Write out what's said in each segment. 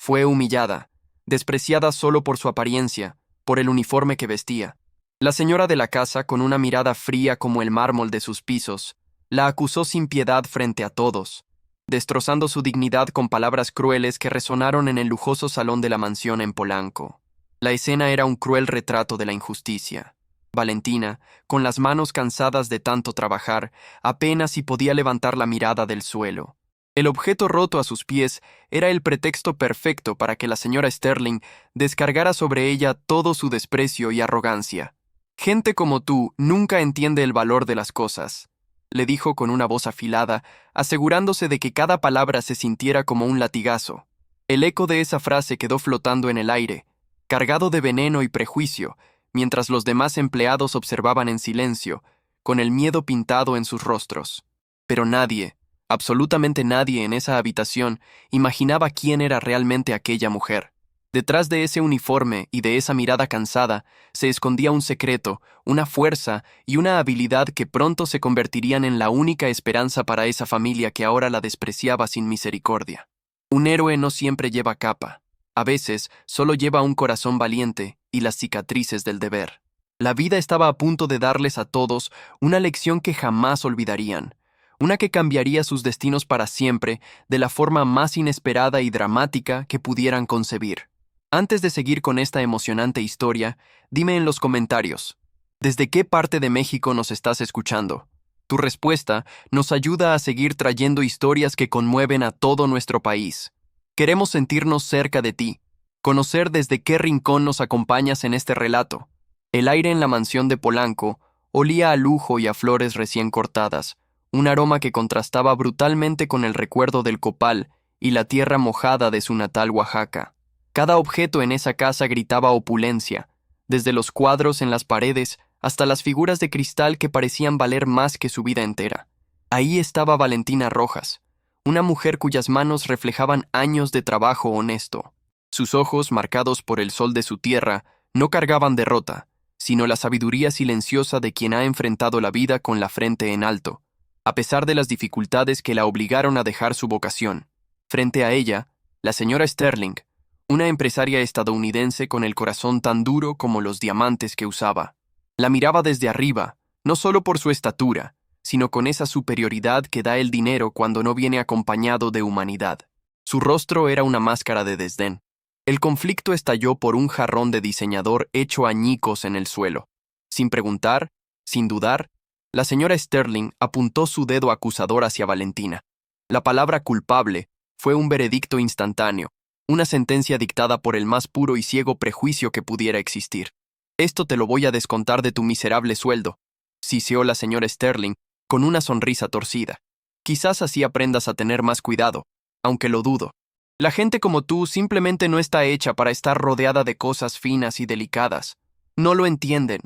Fue humillada, despreciada solo por su apariencia, por el uniforme que vestía. La señora de la casa, con una mirada fría como el mármol de sus pisos, la acusó sin piedad frente a todos, destrozando su dignidad con palabras crueles que resonaron en el lujoso salón de la mansión en Polanco. La escena era un cruel retrato de la injusticia. Valentina, con las manos cansadas de tanto trabajar, apenas si podía levantar la mirada del suelo. El objeto roto a sus pies era el pretexto perfecto para que la señora Sterling descargara sobre ella todo su desprecio y arrogancia. «Gente como tú nunca entiende el valor de las cosas», le dijo con una voz afilada, asegurándose de que cada palabra se sintiera como un latigazo. El eco de esa frase quedó flotando en el aire, cargado de veneno y prejuicio, mientras los demás empleados observaban en silencio, con el miedo pintado en sus rostros. Pero nadie, absolutamente nadie en esa habitación, imaginaba quién era realmente aquella mujer. Detrás de ese uniforme y de esa mirada cansada se escondía un secreto, una fuerza y una habilidad que pronto se convertirían en la única esperanza para esa familia que ahora la despreciaba sin misericordia. Un héroe no siempre lleva capa. A veces solo lleva un corazón valiente y las cicatrices del deber. La vida estaba a punto de darles a todos una lección que jamás olvidarían, una que cambiaría sus destinos para siempre de la forma más inesperada y dramática que pudieran concebir. Antes de seguir con esta emocionante historia, dime en los comentarios, ¿desde qué parte de México nos estás escuchando? Tu respuesta nos ayuda a seguir trayendo historias que conmueven a todo nuestro país. Queremos sentirnos cerca de ti, conocer desde qué rincón nos acompañas en este relato. El aire en la mansión de Polanco olía a lujo y a flores recién cortadas, un aroma que contrastaba brutalmente con el recuerdo del copal y la tierra mojada de su natal Oaxaca. Cada objeto en esa casa gritaba opulencia, desde los cuadros en las paredes hasta las figuras de cristal que parecían valer más que su vida entera. Ahí estaba Valentina Rojas, una mujer cuyas manos reflejaban años de trabajo honesto. Sus ojos, marcados por el sol de su tierra, no cargaban derrota, sino la sabiduría silenciosa de quien ha enfrentado la vida con la frente en alto, a pesar de las dificultades que la obligaron a dejar su vocación. Frente a ella, la señora Sterling, una empresaria estadounidense con el corazón tan duro como los diamantes que usaba. La miraba desde arriba, no solo por su estatura, sino con esa superioridad que da el dinero cuando no viene acompañado de humanidad. Su rostro era una máscara de desdén. El conflicto estalló por un jarrón de diseñador hecho añicos en el suelo. Sin preguntar, sin dudar, la señora Sterling apuntó su dedo acusador hacia Valentina. La palabra culpable fue un veredicto instantáneo, una sentencia dictada por el más puro y ciego prejuicio que pudiera existir. «Esto te lo voy a descontar de tu miserable sueldo», siseó la señora Sterling con una sonrisa torcida. «Quizás así aprendas a tener más cuidado, aunque lo dudo. La gente como tú simplemente no está hecha para estar rodeada de cosas finas y delicadas. No lo entienden».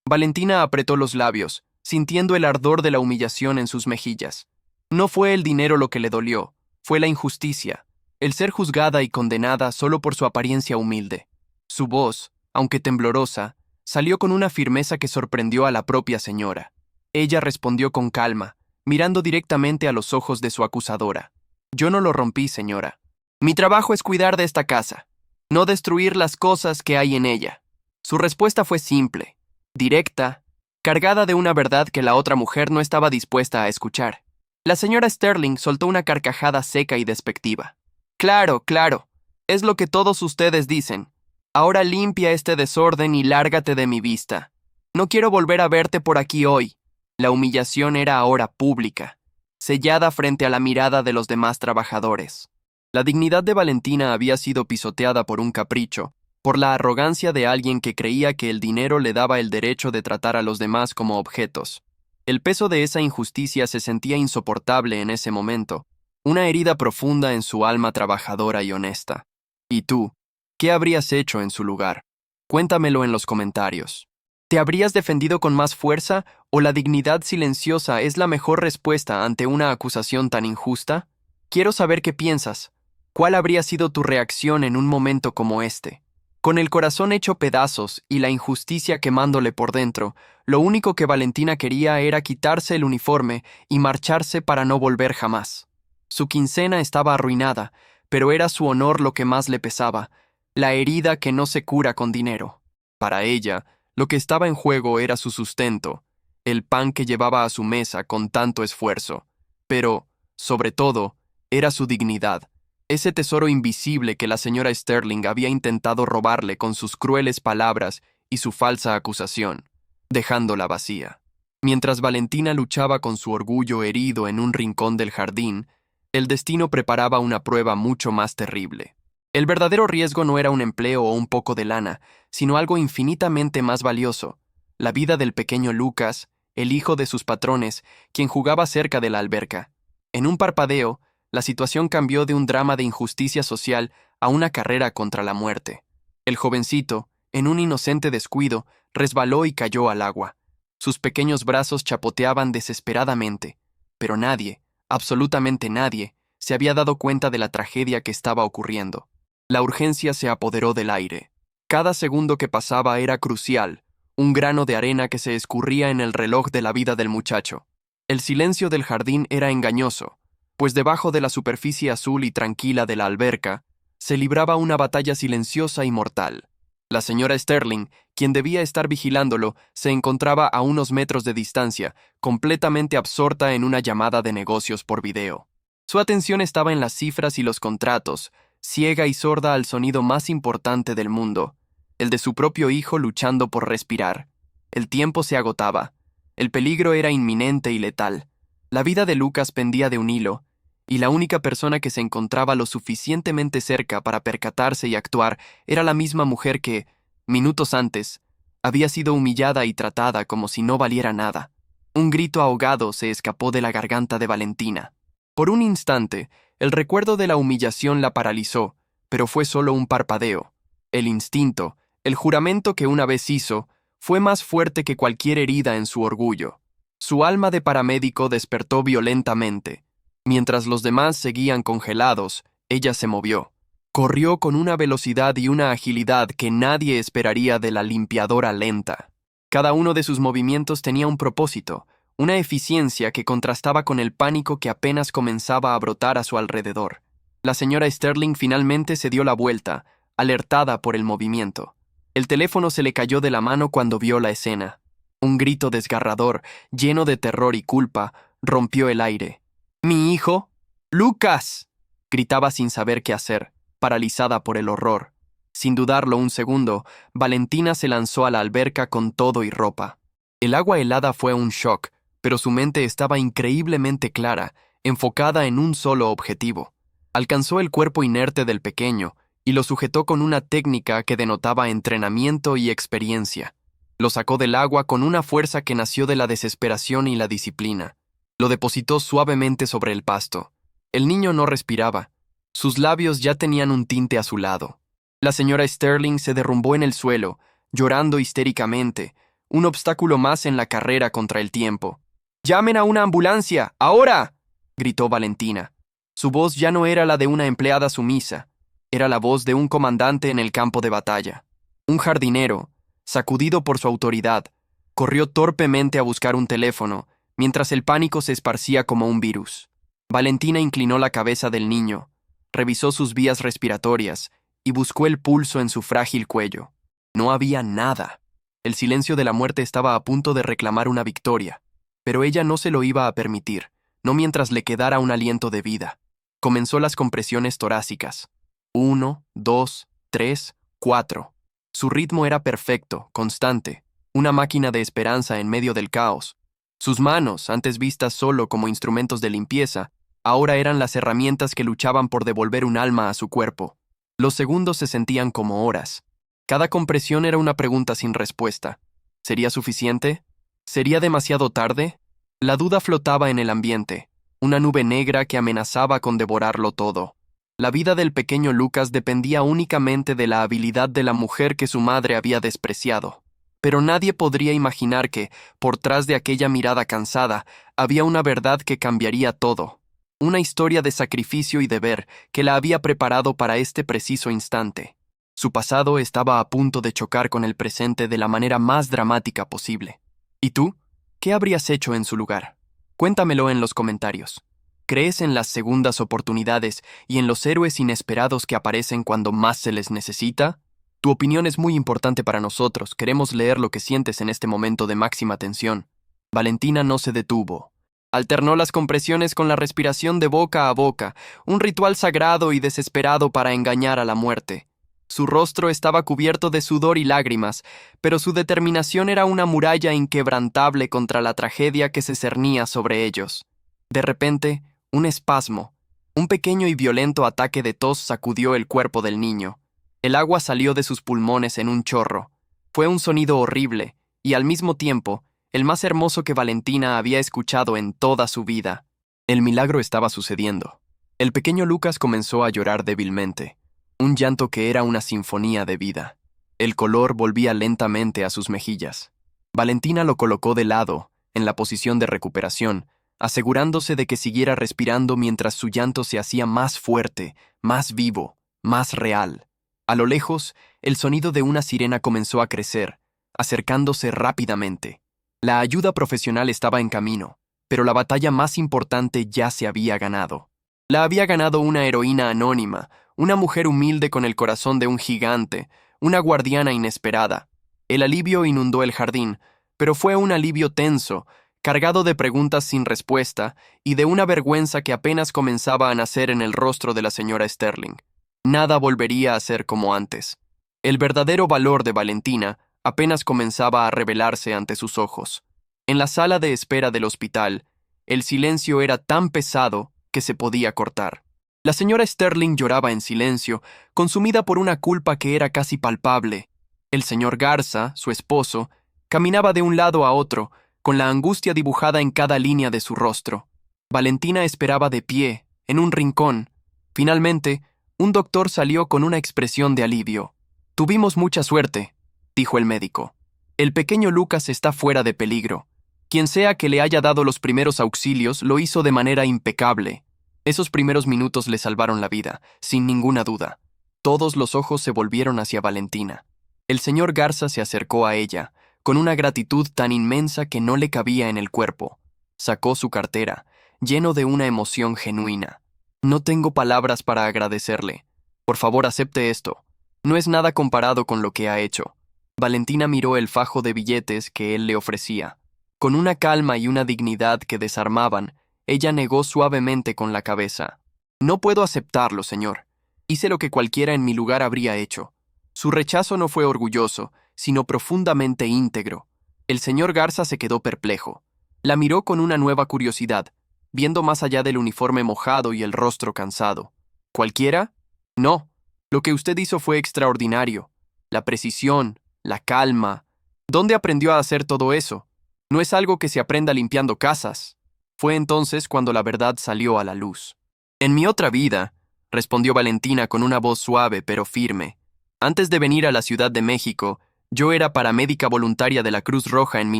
Valentina apretó los labios, sintiendo el ardor de la humillación en sus mejillas. No fue el dinero lo que le dolió, fue la injusticia, el ser juzgada y condenada solo por su apariencia humilde. Su voz, aunque temblorosa, salió con una firmeza que sorprendió a la propia señora. Ella respondió con calma, mirando directamente a los ojos de su acusadora. «Yo no lo rompí, señora. Mi trabajo es cuidar de esta casa, no destruir las cosas que hay en ella». Su respuesta fue simple, directa, cargada de una verdad que la otra mujer no estaba dispuesta a escuchar. La señora Sterling soltó una carcajada seca y despectiva. «Claro, claro, es lo que todos ustedes dicen. Ahora limpia este desorden y lárgate de mi vista. No quiero volver a verte por aquí hoy». La humillación era ahora pública, sellada frente a la mirada de los demás trabajadores. La dignidad de Valentina había sido pisoteada por un capricho, por la arrogancia de alguien que creía que el dinero le daba el derecho de tratar a los demás como objetos. El peso de esa injusticia se sentía insoportable en ese momento, una herida profunda en su alma trabajadora y honesta. ¿Y tú? ¿Qué habrías hecho en su lugar? Cuéntamelo en los comentarios. ¿Te habrías defendido con más fuerza o la dignidad silenciosa es la mejor respuesta ante una acusación tan injusta? Quiero saber qué piensas. ¿Cuál habría sido tu reacción en un momento como este? Con el corazón hecho pedazos y la injusticia quemándole por dentro, lo único que Valentina quería era quitarse el uniforme y marcharse para no volver jamás. Su quincena estaba arruinada, pero era su honor lo que más le pesaba, la herida que no se cura con dinero. Para ella, lo que estaba en juego era su sustento, el pan que llevaba a su mesa con tanto esfuerzo. Pero, sobre todo, era su dignidad, ese tesoro invisible que la señora Sterling había intentado robarle con sus crueles palabras y su falsa acusación, dejándola vacía. Mientras Valentina luchaba con su orgullo herido en un rincón del jardín, el destino preparaba una prueba mucho más terrible. El verdadero riesgo no era un empleo o un poco de lana, sino algo infinitamente más valioso, la vida del pequeño Lucas, el hijo de sus patrones, quien jugaba cerca de la alberca. En un parpadeo, la situación cambió de un drama de injusticia social a una carrera contra la muerte. El jovencito, en un inocente descuido, resbaló y cayó al agua. Sus pequeños brazos chapoteaban desesperadamente, pero nadie, absolutamente nadie, se había dado cuenta de la tragedia que estaba ocurriendo. La urgencia se apoderó del aire. Cada segundo que pasaba era crucial, un grano de arena que se escurría en el reloj de la vida del muchacho. El silencio del jardín era engañoso, pues debajo de la superficie azul y tranquila de la alberca, se libraba una batalla silenciosa y mortal. La señora Sterling, quien debía estar vigilándolo, se encontraba a unos metros de distancia, completamente absorta en una llamada de negocios por video. Su atención estaba en las cifras y los contratos, ciega y sorda al sonido más importante del mundo, el de su propio hijo luchando por respirar. El tiempo se agotaba. El peligro era inminente y letal. La vida de Lucas pendía de un hilo, y la única persona que se encontraba lo suficientemente cerca para percatarse y actuar era la misma mujer que, minutos antes, había sido humillada y tratada como si no valiera nada. Un grito ahogado se escapó de la garganta de Valentina. Por un instante, el recuerdo de la humillación la paralizó, pero fue solo un parpadeo. El instinto, el juramento que una vez hizo, fue más fuerte que cualquier herida en su orgullo. Su alma de paramédico despertó violentamente. Mientras los demás seguían congelados, ella se movió. Corrió con una velocidad y una agilidad que nadie esperaría de la limpiadora lenta. Cada uno de sus movimientos tenía un propósito, una eficiencia que contrastaba con el pánico que apenas comenzaba a brotar a su alrededor. La señora Sterling finalmente se dio la vuelta, alertada por el movimiento. El teléfono se le cayó de la mano cuando vio la escena. Un grito desgarrador, lleno de terror y culpa, rompió el aire. «¡Mi hijo! ¡Lucas!», gritaba sin saber qué hacer, paralizada por el horror. Sin dudarlo un segundo, Valentina se lanzó a la alberca con todo y ropa. El agua helada fue un shock, pero su mente estaba increíblemente clara, enfocada en un solo objetivo. Alcanzó el cuerpo inerte del pequeño y lo sujetó con una técnica que denotaba entrenamiento y experiencia. Lo sacó del agua con una fuerza que nació de la desesperación y la disciplina. Lo depositó suavemente sobre el pasto. El niño no respiraba. Sus labios ya tenían un tinte azulado. La señora Sterling se derrumbó en el suelo, llorando histéricamente, un obstáculo más en la carrera contra el tiempo. «¡Llamen a una ambulancia! ¡Ahora!», gritó Valentina. Su voz ya no era la de una empleada sumisa, era la voz de un comandante en el campo de batalla. Un jardinero, sacudido por su autoridad, corrió torpemente a buscar un teléfono, mientras el pánico se esparcía como un virus. Valentina inclinó la cabeza del niño, revisó sus vías respiratorias y buscó el pulso en su frágil cuello. No había nada. El silencio de la muerte estaba a punto de reclamar una victoria, pero ella no se lo iba a permitir, no mientras le quedara un aliento de vida. Comenzó las compresiones torácicas. 1, 2, 3, 4. Su ritmo era perfecto, constante, una máquina de esperanza en medio del caos. Sus manos, antes vistas solo como instrumentos de limpieza, ahora eran las herramientas que luchaban por devolver un alma a su cuerpo. Los segundos se sentían como horas. Cada compresión era una pregunta sin respuesta. ¿Sería suficiente? ¿Sería demasiado tarde? La duda flotaba en el ambiente, una nube negra que amenazaba con devorarlo todo. La vida del pequeño Lucas dependía únicamente de la habilidad de la mujer que su madre había despreciado. Pero nadie podría imaginar que, por tras de aquella mirada cansada, había una verdad que cambiaría todo. Una historia de sacrificio y deber que la había preparado para este preciso instante. Su pasado estaba a punto de chocar con el presente de la manera más dramática posible. ¿Y tú? ¿Qué habrías hecho en su lugar? Cuéntamelo en los comentarios. Crees en las segundas oportunidades y en los héroes inesperados que aparecen cuando más se les necesita. Tu opinión es muy importante para nosotros. Queremos leer lo que sientes en este momento de máxima tensión. Valentina no se detuvo. Alternó las compresiones con la respiración de boca a boca, un ritual sagrado y desesperado para engañar a la muerte. Su rostro estaba cubierto de sudor y lágrimas, pero su determinación era una muralla inquebrantable contra la tragedia que se cernía sobre ellos. De repente, un espasmo, un pequeño y violento ataque de tos sacudió el cuerpo del niño. El agua salió de sus pulmones en un chorro. Fue un sonido horrible, y al mismo tiempo, el más hermoso que Valentina había escuchado en toda su vida. El milagro estaba sucediendo. El pequeño Lucas comenzó a llorar débilmente, un llanto que era una sinfonía de vida. El color volvía lentamente a sus mejillas. Valentina lo colocó de lado, en la posición de recuperación, asegurándose de que siguiera respirando mientras su llanto se hacía más fuerte, más vivo, más real. A lo lejos, el sonido de una sirena comenzó a crecer, acercándose rápidamente. La ayuda profesional estaba en camino, pero la batalla más importante ya se había ganado. La había ganado una heroína anónima, una mujer humilde con el corazón de un gigante, una guardiana inesperada. El alivio inundó el jardín, pero fue un alivio tenso, cargado de preguntas sin respuesta y de una vergüenza que apenas comenzaba a nacer en el rostro de la señora Sterling. Nada volvería a ser como antes. El verdadero valor de Valentina apenas comenzaba a revelarse ante sus ojos. En la sala de espera del hospital, el silencio era tan pesado que se podía cortar. La señora Sterling lloraba en silencio, consumida por una culpa que era casi palpable. El señor Garza, su esposo, caminaba de un lado a otro, con la angustia dibujada en cada línea de su rostro. Valentina esperaba de pie, en un rincón. Finalmente, un doctor salió con una expresión de alivio. «Tuvimos mucha suerte», dijo el médico. «El pequeño Lucas está fuera de peligro. Quien sea que le haya dado los primeros auxilios lo hizo de manera impecable. Esos primeros minutos le salvaron la vida, sin ninguna duda». Todos los ojos se volvieron hacia Valentina. El señor Garza se acercó a ella, con una gratitud tan inmensa que no le cabía en el cuerpo. Sacó su cartera, lleno de una emoción genuina. «No tengo palabras para agradecerle. Por favor, acepte esto. No es nada comparado con lo que ha hecho». Valentina miró el fajo de billetes que él le ofrecía. Con una calma y una dignidad que desarmaban, ella negó suavemente con la cabeza. «No puedo aceptarlo, señor. Hice lo que cualquiera en mi lugar habría hecho». Su rechazo no fue orgulloso, sino profundamente íntegro. El señor Garza se quedó perplejo. La miró con una nueva curiosidad, viendo más allá del uniforme mojado y el rostro cansado. ¿Cualquiera? No. Lo que usted hizo fue extraordinario. La precisión, la calma. ¿Dónde aprendió a hacer todo eso? No es algo que se aprenda limpiando casas. Fue entonces cuando la verdad salió a la luz. «En mi otra vida», respondió Valentina con una voz suave pero firme. «Antes de venir a la Ciudad de México, yo era paramédica voluntaria de la Cruz Roja en mi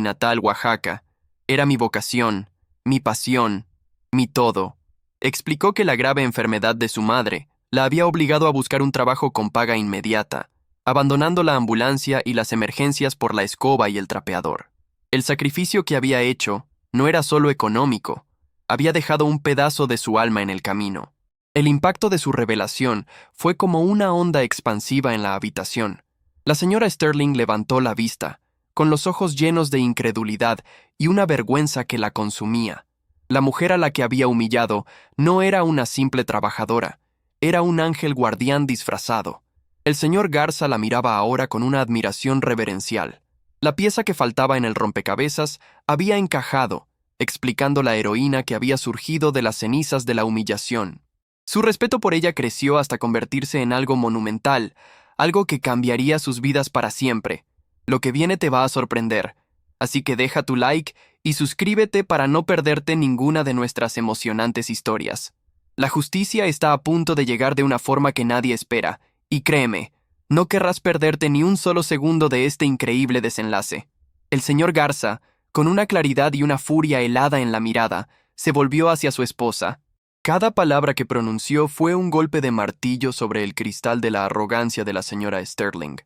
natal Oaxaca. Era mi vocación, mi pasión, mi todo». Explicó que la grave enfermedad de su madre la había obligado a buscar un trabajo con paga inmediata, abandonando la ambulancia y las emergencias por la escoba y el trapeador. El sacrificio que había hecho no era solo económico, había dejado un pedazo de su alma en el camino. El impacto de su revelación fue como una onda expansiva en la habitación. La señora Sterling levantó la vista, con los ojos llenos de incredulidad y una vergüenza que la consumía. La mujer a la que había humillado no era una simple trabajadora, era un ángel guardián disfrazado. El señor Garza la miraba ahora con una admiración reverencial. La pieza que faltaba en el rompecabezas había encajado, explicando la heroína que había surgido de las cenizas de la humillación. Su respeto por ella creció hasta convertirse en algo monumental, algo que cambiaría sus vidas para siempre. Lo que viene te va a sorprender, así que deja tu like y suscríbete para no perderte ninguna de nuestras emocionantes historias. La justicia está a punto de llegar de una forma que nadie espera, y créeme, no querrás perderte ni un solo segundo de este increíble desenlace. El señor Garza, con una claridad y una furia helada en la mirada, se volvió hacia su esposa. Cada palabra que pronunció fue un golpe de martillo sobre el cristal de la arrogancia de la señora Sterling.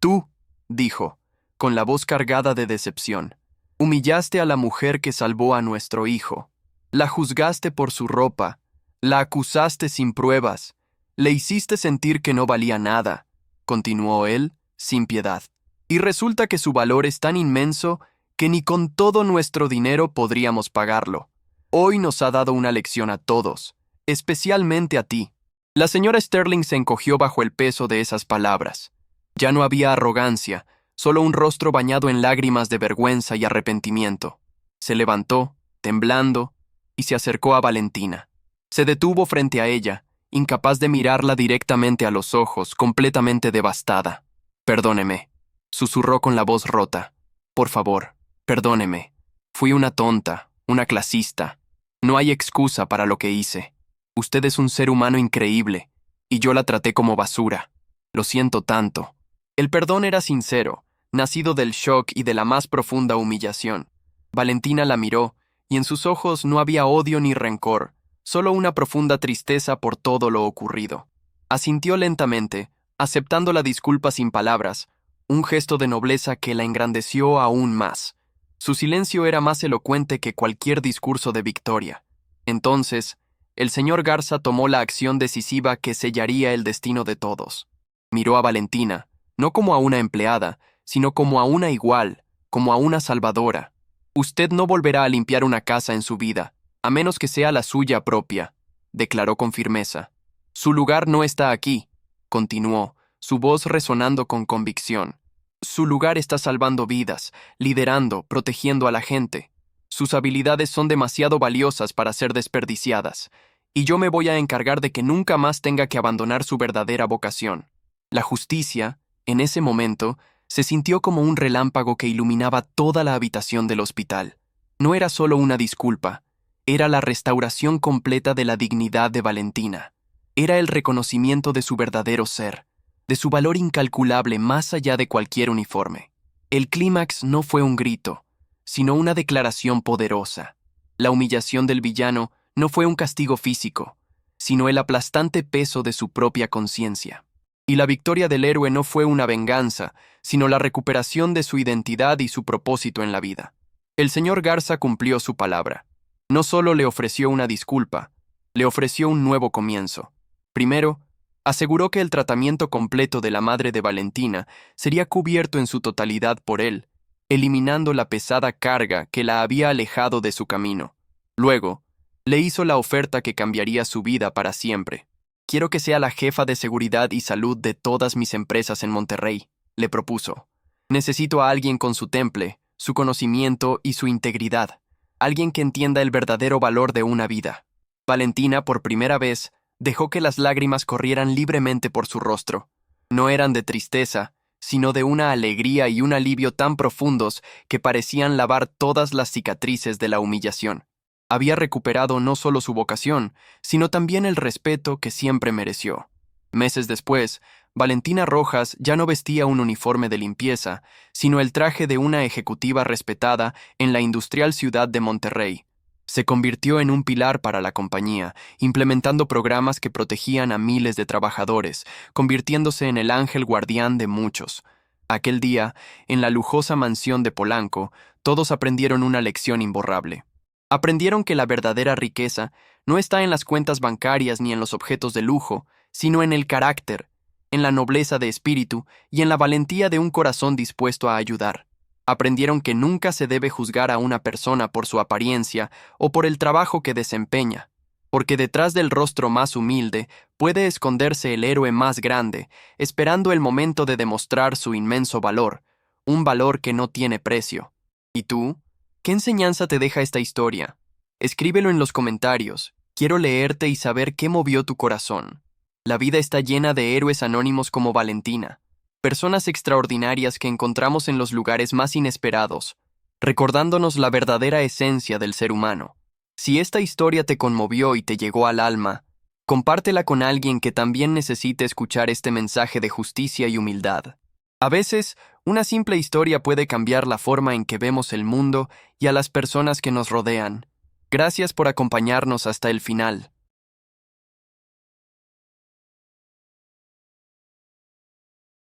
«Tú», dijo, con la voz cargada de decepción, «humillaste a la mujer que salvó a nuestro hijo. La juzgaste por su ropa, la acusaste sin pruebas, le hiciste sentir que no valía nada, continuó él, sin piedad. Y resulta que su valor es tan inmenso que ni con todo nuestro dinero podríamos pagarlo. Hoy nos ha dado una lección a todos, especialmente a ti. La señora Sterling se encogió bajo el peso de esas palabras. Ya no había arrogancia, solo un rostro bañado en lágrimas de vergüenza y arrepentimiento. Se levantó, temblando, y se acercó a Valentina. Se detuvo frente a ella, incapaz de mirarla directamente a los ojos, completamente devastada. «Perdóneme», susurró con la voz rota. «Por favor, perdóneme. Fui una tonta, una clasista. No hay excusa para lo que hice. Usted es un ser humano increíble, y yo la traté como basura. Lo siento tanto». El perdón era sincero, nacido del shock y de la más profunda humillación. Valentina la miró, y en sus ojos no había odio ni rencor, solo una profunda tristeza por todo lo ocurrido. Asintió lentamente, aceptando la disculpa sin palabras, un gesto de nobleza que la engrandeció aún más. Su silencio era más elocuente que cualquier discurso de victoria. Entonces, el señor Garza tomó la acción decisiva que sellaría el destino de todos. Miró a Valentina, no como a una empleada, sino como a una igual, como a una salvadora. «Usted no volverá a limpiar una casa en su vida, a menos que sea la suya propia», declaró con firmeza. «Su lugar no está aquí», continuó, su voz resonando con convicción. «Su lugar está salvando vidas, liderando, protegiendo a la gente. Sus habilidades son demasiado valiosas para ser desperdiciadas, y yo me voy a encargar de que nunca más tenga que abandonar su verdadera vocación». La justicia, en ese momento, se sintió como un relámpago que iluminaba toda la habitación del hospital. No era solo una disculpa, era la restauración completa de la dignidad de Valentina. Era el reconocimiento de su verdadero ser, de su valor incalculable más allá de cualquier uniforme. El clímax no fue un grito, sino una declaración poderosa. La humillación del villano no fue un castigo físico, sino el aplastante peso de su propia conciencia. Y la victoria del héroe no fue una venganza, sino la recuperación de su identidad y su propósito en la vida. El señor Garza cumplió su palabra. No solo le ofreció una disculpa, le ofreció un nuevo comienzo. Primero, aseguró que el tratamiento completo de la madre de Valentina sería cubierto en su totalidad por él, eliminando la pesada carga que la había alejado de su camino. Luego, le hizo la oferta que cambiaría su vida para siempre. «Quiero que sea la jefa de seguridad y salud de todas mis empresas en Monterrey», le propuso. «Necesito a alguien con su temple, su conocimiento y su integridad, alguien que entienda el verdadero valor de una vida». Valentina, por primera vez, dejó que las lágrimas corrieran libremente por su rostro. No eran de tristeza, sino de una alegría y un alivio tan profundos que parecían lavar todas las cicatrices de la humillación. Había recuperado no solo su vocación, sino también el respeto que siempre mereció. Meses después, Valentina Rojas ya no vestía un uniforme de limpieza, sino el traje de una ejecutiva respetada en la industrial ciudad de Monterrey. Se convirtió en un pilar para la compañía, implementando programas que protegían a miles de trabajadores, convirtiéndose en el ángel guardián de muchos. Aquel día, en la lujosa mansión de Polanco, todos aprendieron una lección imborrable. Aprendieron que la verdadera riqueza no está en las cuentas bancarias ni en los objetos de lujo, sino en el carácter, en la nobleza de espíritu y en la valentía de un corazón dispuesto a ayudar. Aprendieron que nunca se debe juzgar a una persona por su apariencia o por el trabajo que desempeña, porque detrás del rostro más humilde puede esconderse el héroe más grande, esperando el momento de demostrar su inmenso valor, un valor que no tiene precio. ¿Y tú? ¿Qué enseñanza te deja esta historia? Escríbelo en los comentarios. Quiero leerte y saber qué movió tu corazón. La vida está llena de héroes anónimos como Valentina, personas extraordinarias que encontramos en los lugares más inesperados, recordándonos la verdadera esencia del ser humano. Si esta historia te conmovió y te llegó al alma, compártela con alguien que también necesite escuchar este mensaje de justicia y humildad. A veces, una simple historia puede cambiar la forma en que vemos el mundo y a las personas que nos rodean. Gracias por acompañarnos hasta el final.